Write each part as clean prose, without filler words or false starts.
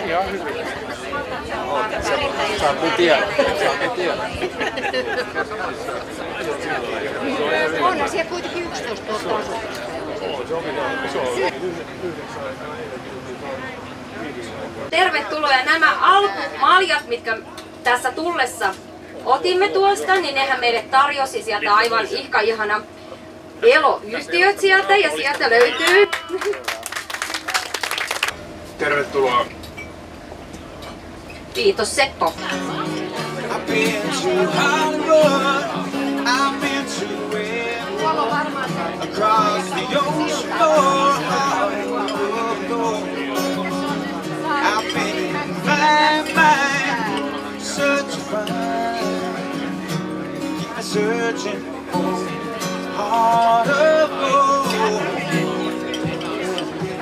Ihan hyvin. Saa kun tiedä. On siellä kuitenkin 11 000 asukasta. Tervetuloa. Ja nämä alkumaljat, mitkä tässä tullessa otimme tuosta, niin nehän meille tarjosi sieltä aivan ihana Elo-yhtiöt sieltä ja sieltä löytyy. Tervetuloa. Kiitos Seppo.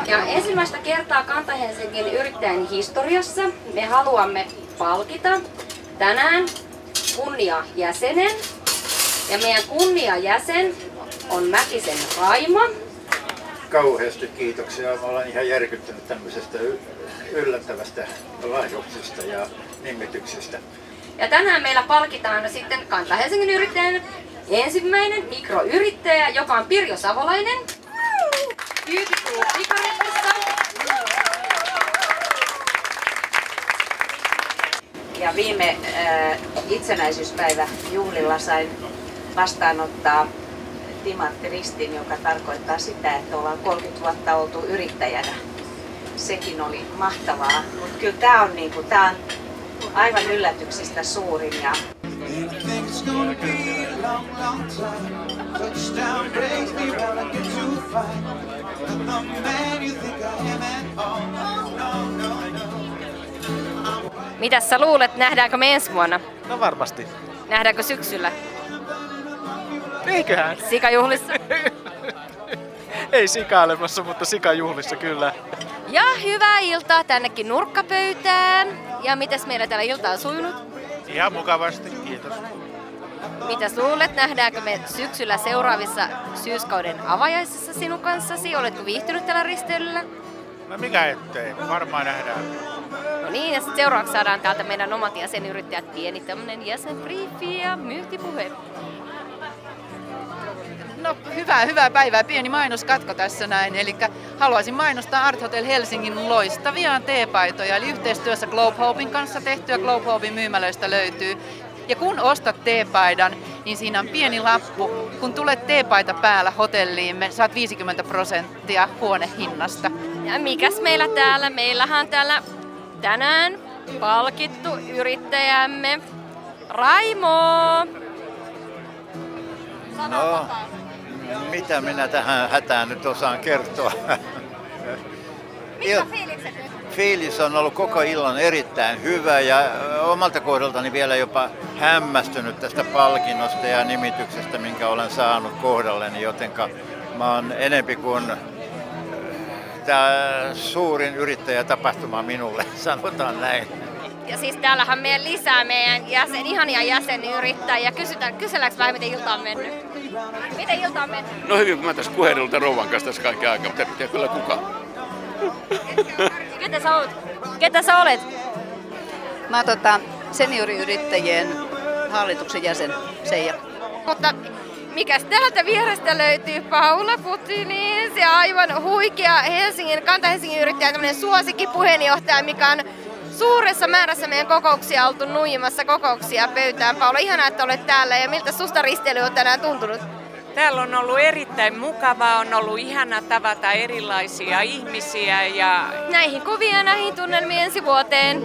Ja ensimmäistä kertaa Kanta-Helsingin yrittäjän historiassa me haluamme palkita tänään kunniajäsenen. Ja meidän kunniajäsen on Mäkisen Raimo. Kauheasti kiitoksia. Mä olen ihan järkyttynyt tämmöisestä yllättävästä lahjoituksesta ja nimityksestä. Ja tänään meillä palkitaan sitten Kanta-Helsingin yrittäjän ensimmäinen mikroyrittäjä, joka on Pirjo Savolainen. Beautiful Pikarepissa. Ja viime itsenäisyyspäivä juhlilla sain vastaanottaa timanttiristin, joka tarkoittaa sitä, että ollaan 30 vuotta oltu yrittäjänä. Sekin oli mahtavaa, mutta kyllä tämä on, tää on aivan yllätyksistä suurin. Ja Mitäs sä luulet, nähdäänkö me ensi vuonna? No varmasti. Nähdäänkö syksyllä? Eiköhän. Sikajuhlissa? Ei sikailemassa, mutta sikajuhlissa kyllä. Ja hyvää iltaa tännekin nurkkapöytään. Ja mitäs meillä täällä ilta on sujunut? Ihan mukavasti, kiitos. Mitäs luulet, nähdäänkö me syksyllä seuraavissa syyskauden avajaisissa sinun kanssasi? Oletko viihtynyt tällä risteilyllä? No mikä ettei, varmaan nähdään. No niin, ja sitten seuraavaksi saadaan täältä meidän omat jäsenyrittäjät pieni tämmönen jäsenbriefi ja myyntipuhe. No hyvää päivää. Pieni mainoskatko tässä näin. Eli haluaisin mainostaa Art Hotel Helsingin loistavia teepaitoja. Eli yhteistyössä Globe Hopin kanssa tehtyä Globe Hopin myymälöistä löytyy. Ja kun ostat teepaidan, niin siinä on pieni lappu. Kun tulet teepaita päällä hotelliimme, saat 50% huonehinnasta. Ja mikäs meillä täällä? Meillähän on täällä tänään palkittu yrittäjämme Raimo. No, mitä minä tähän hätään nyt osaan kertoa? Mitkä fiilikset nyt? Fiilis on ollut koko illan erittäin hyvä ja omalta kohdaltani vielä jopa hämmästynyt tästä palkinnosta ja nimityksestä, minkä olen saanut kohdalleni, jotenka mä oon enempi kuin tämä suurin yrittäjätapahtuma minulle, sanotaan näin. Ja siis täällähän meidän lisää meidän ihania jäsenyrittäjiä. Kyselläänkö vähän, miten ilta on mennyt? Miten ilta on mennyt? No hyvin, kun mä tässä kuherrelta rouvan kanssa tässä kaikki aikaa, mutta en tiedä kyllä kuka. Ketä sä olet? Mä oon senioriyrittäjien hallituksen jäsen Seija. Mutta mikäs täältä vierestä löytyy? Paula Putini, se aivan huikea Kanta-Helsingin yrittäjän tämmönen suosikkipuheenjohtaja, mikä on suuressa määrässä meidän kokouksia oltu nuijimassa kokouksia pöytään. Paula, ihanaa, että olet täällä ja miltä susta risteily on tänään tuntunut? Täällä on ollut erittäin mukavaa, on ollut ihana tavata erilaisia ihmisiä ja näihin kuvia näihin tunnelmiin ensi vuoteen.